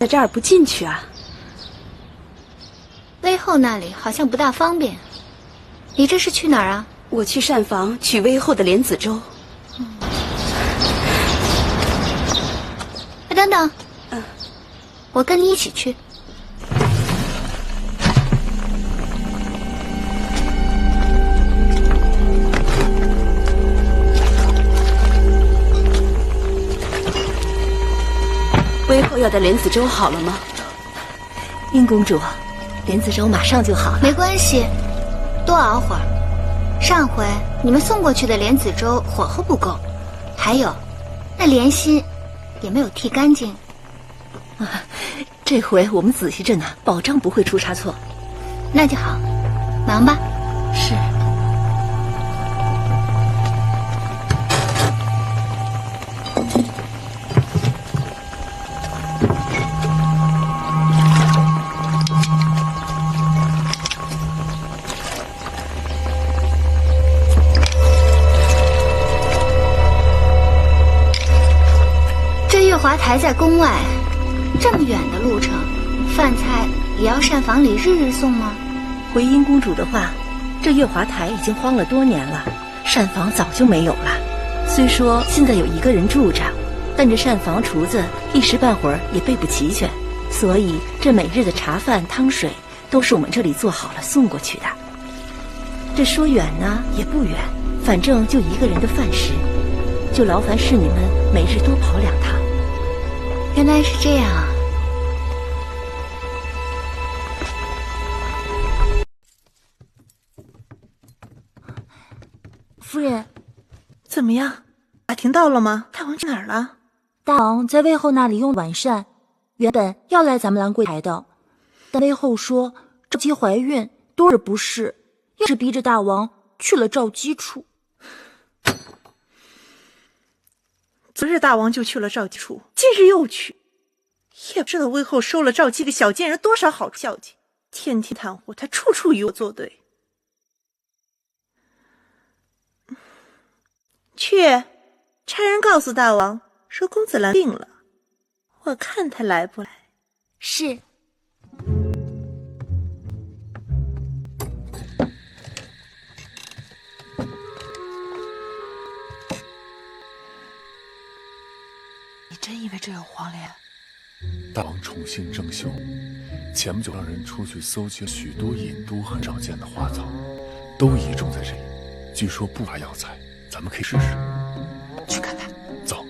在这儿不进去啊？威后那里好像不大方便。你这是去哪儿啊？我去膳房取威后的莲子粥。等等，我跟你一起去。威后要的莲子粥好了吗？殷公主，莲子粥马上就好了。没关系，多熬会儿。上回你们送过去的莲子粥火候不够，还有那莲心也没有剃干净。这回我们仔细着呢，保证不会出差错。那就好，忙吧。是。月华台在宫外，这么远的路程，饭菜也要膳房里日日送吗？回殷公主的话，这月华台已经荒了多年了，膳房早就没有了。虽说现在有一个人住着，但这膳房厨子一时半会儿也备不齐全，所以这每日的茶饭汤水都是我们这里做好了送过去的。这说远呢也不远，反正就一个人的饭食，就劳烦侍女们每日多跑2趟。原来是这样啊！夫人，怎么样？打听到了吗？大王去哪儿了？大王在魏后那里用晚膳，原本要来咱们兰桂台的，但魏后说赵姬怀孕，多日不适，硬是逼着大王去了赵姬处。昨日大王就去了赵姬处，今日又去，也不知道魏后收了赵姬个小贱人多少好处孝敬，天天袒护他，处处与我作对。去，差人告诉大王说公子兰病了，我看他来不来。是。你真以为这有黄连？大王宠幸郑袖，前不久让人出去搜集许多隐都很少见的花草，都已种在这里，据说不乏药材，咱们可以试试。去看看。走。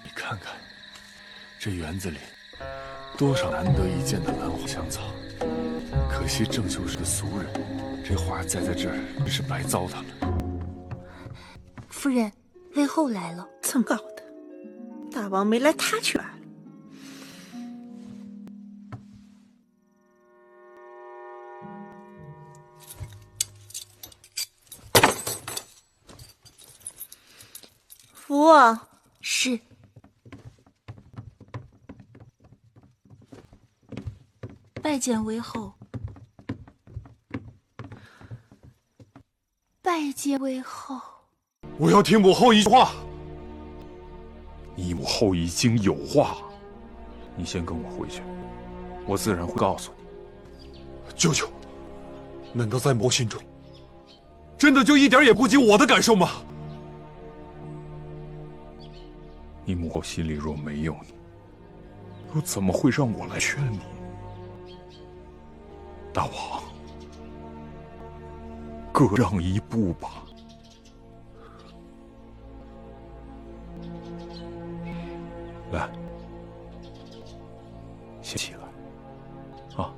你看看，这园子里多少难得一见的兰花香草，可惜郑袖是个俗人，这花栽在这儿真是白糟蹋了。夫人，魏后来了。怎么搞的？大王没来，他却来了。福，是。拜见魏后。拜见魏后。我要听母后一句话。你母后已经有话，你先跟我回去，我自然会告诉你。舅舅，难道在母后心中，真的就一点也不及我的感受吗？你母后心里若没有你，又怎么会让我来劝你？大王，各让一步吧。来，先起来，啊！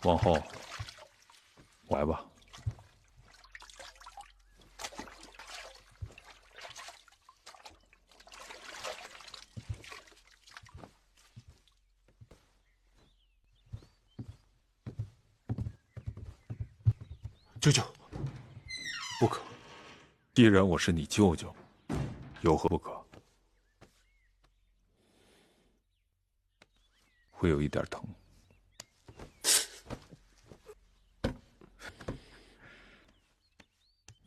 王后，来吧。舅舅，不可！既然我是你舅舅，有何不可？会有一点疼。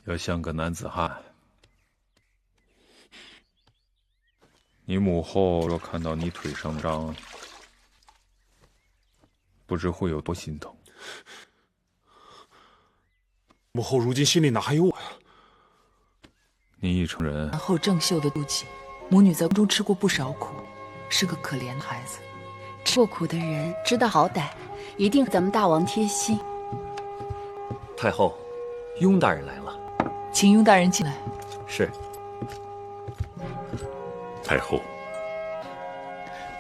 要像个男子汉。你母后若看到你腿上伤，不知会有多心疼。母后如今心里哪还有我呀？你已成人，然后郑秀的妒忌，母女在宫中吃过不少苦，是个可怜的孩子。吃过苦的人知道好歹，一定咱们大王贴心。太后，雍大人来了，请雍大人进来。是。太后，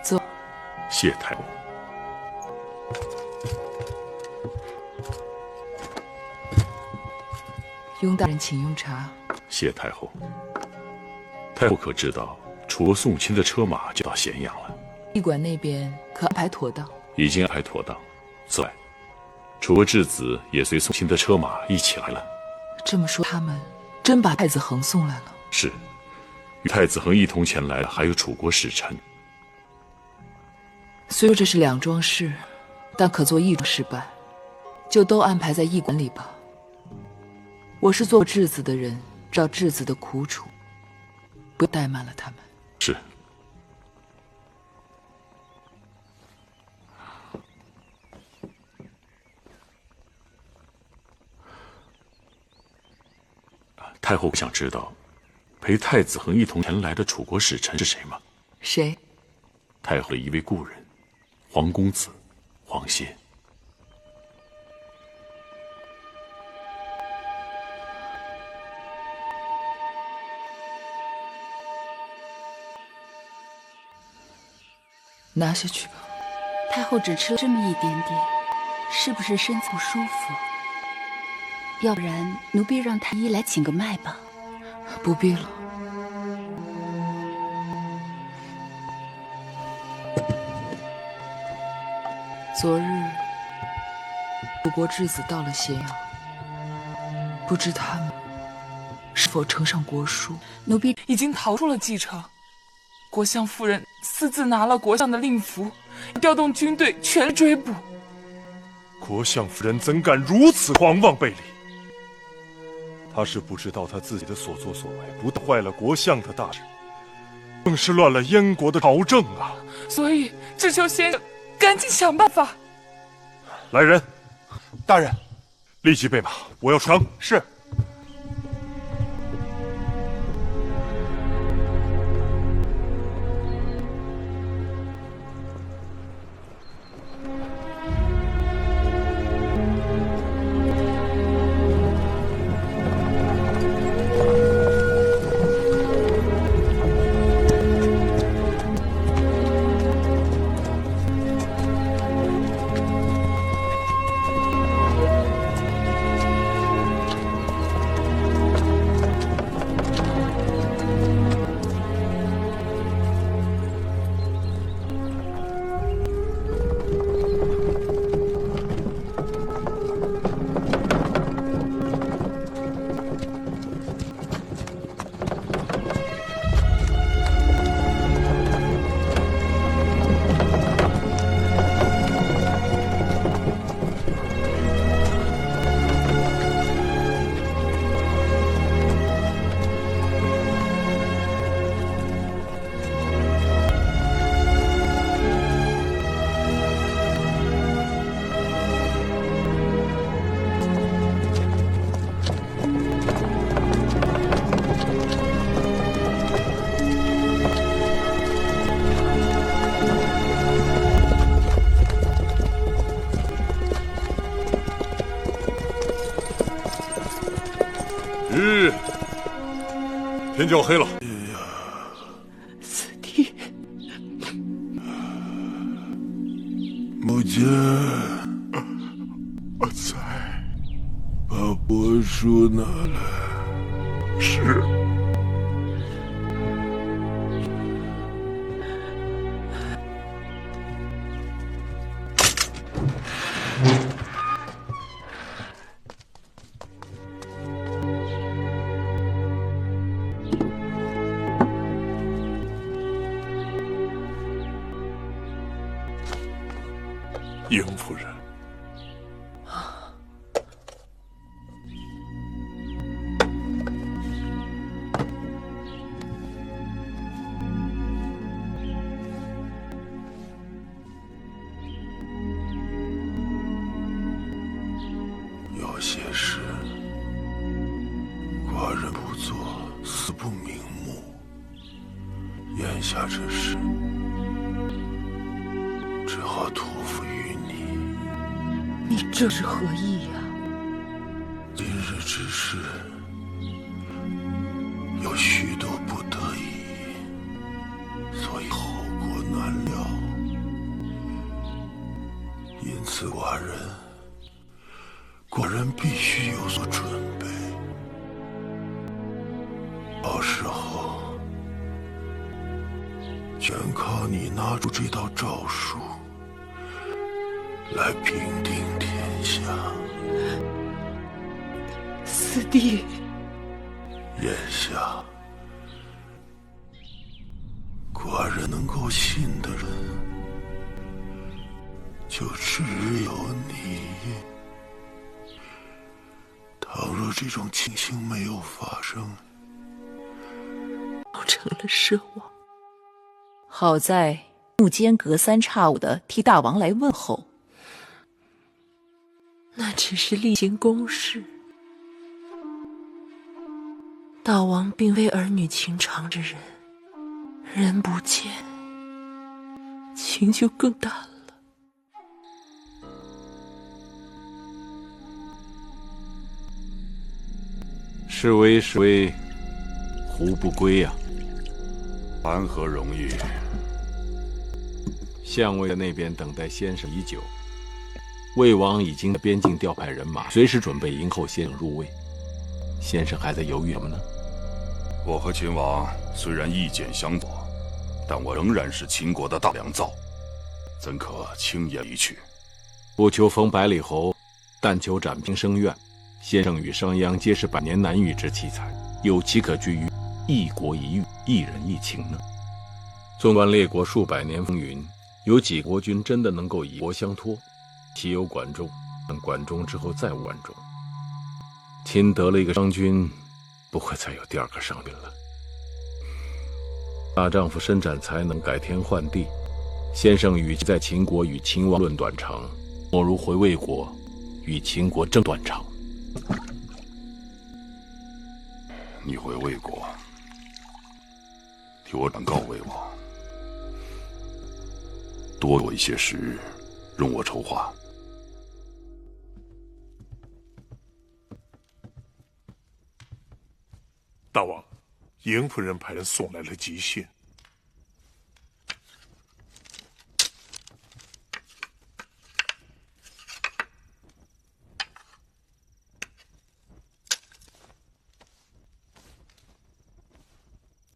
坐。谢太后。雍大人请用茶。谢太后。太后可知道，楚国送亲的车马就到咸阳了？驿馆那边可安排妥当？已经安排妥当。此外，楚国质子也随送亲的车马一起来了。这么说，他们真把太子恒送来了？是。与太子恒一同前来的还有楚国使臣。虽说这是两桩事，但可做一桩事办，就都安排在驿馆里吧。我是做质子的人，知道质子的苦楚，不要怠慢了他们。是。太后想知道，陪太子恒一同前来的楚国使臣是谁吗？谁？太后的一位故人，黄公子，黄歇。拿下去吧。太后只吃了这么一点点，是不是身子不舒服？要不然奴婢让太医来请个脉吧。不必了。昨日楚国质子到了咸阳，不知他们是否呈上国书？奴婢已经逃出了蓟城。国相夫人私自拿了国相的令符，调动军队全力追捕。国相夫人怎敢如此狂妄悖礼？她是不知道她自己的所作所为，不但坏了国相的大事，更是乱了燕国的朝政啊！所以只求先生赶紧想办法。来人，大人，立即备马，我要出城。是。天就要黑了。四弟，母亲，我在，把帛书拿来。是。迎夫人。有些事，寡人不做，死不瞑目。眼下这事，只好托付于你。你这是何意呀？今日之事，有许多不得已，所以后果难料。因此，寡人必须有所准备。到时候，全靠你拿出这道诏书来平定天下。四弟，眼下，寡人能够信的人，就只有你。倘若这种情形没有发生，造成了奢望。好在木间隔三差五的替大王来问候，那只是例行公事。大王并非儿女情长之人，人不见，情就更淡了。是危是危，胡不归呀？谈何容易？相位在那边等待先生已久，魏王已经在边境调派人马，随时准备迎候先生入魏。先生还在犹豫什么呢？我和秦王虽然意见相左，但我仍然是秦国的大良造，怎可轻言离去？不求封百里侯，但求展平生怨。先生与商鞅皆是百年难遇之奇才，有其可居于一国一域、一人一情呢？纵观列国数百年风云，有几国君真的能够以国相托？岂有管仲？但管仲之后再无管仲。秦得了一个商君，不会再有第二个商君了。大丈夫伸展才能，改天换地。先生与其在秦国与秦王论短长，莫如回魏国与秦国争短长。你回魏国，替我转告魏王，多给我一些时日，容我筹划。大王，迎夫人派人送来了急信。